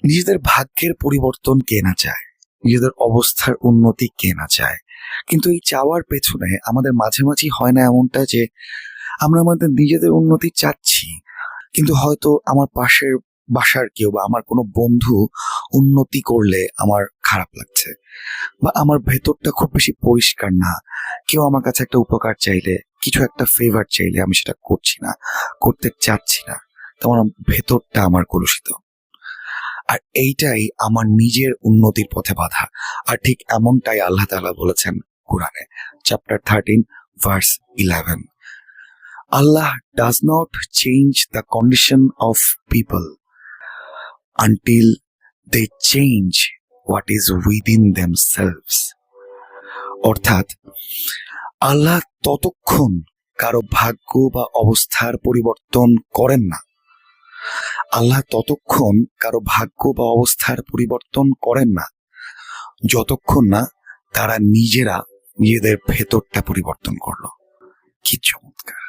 নিজেদের ভাগ্যের পরিবর্তন কে না চায়, নিজেদের অবস্থার উন্নতি কে না চায়, কিন্তু এই চাওয়ার পেছনে আমাদের মাঝে মাঝে হয় না এমনটা যে আমরা আমাদের নিজেদের উন্নতি চাচ্ছি, কিন্তু হয়তো আমার পাশের বাসার কেউ বা আমার কোনো বন্ধু উন্নতি করলে আমার খারাপ লাগছে, বা আমার ভেতরটা খুব বেশি পরিষ্কার না, কেউ আমার কাছে একটা উপকার চাইলে, কিছু একটা ফেভার চাইলে আমি সেটা করছি না, করতে চাচ্ছি না, তখন ভেতরটা আমার কলুষিত। আর এইটাই আমার নিজের উন্নতির পথে বাধা। আর ঠিক এমনটাই আল্লাহ তাআলা বলেছেন কোরআনে, chapter 13 verse 11, Allah does not change the condition of people until they change what is within themselves. অর্থাৎ আল্লাহ ততক্ষণ কারো ভাগ্য বা অবস্থার পরিবর্তন করেন না, আল্লাহ ততক্ষণ কারো ভাগ্য বা অবস্থার পরিবর্তন করেন না যতক্ষণ না তারা নিজেরা নিজেদের ভেতরটা পরিবর্তন করলো। কি চমৎকার!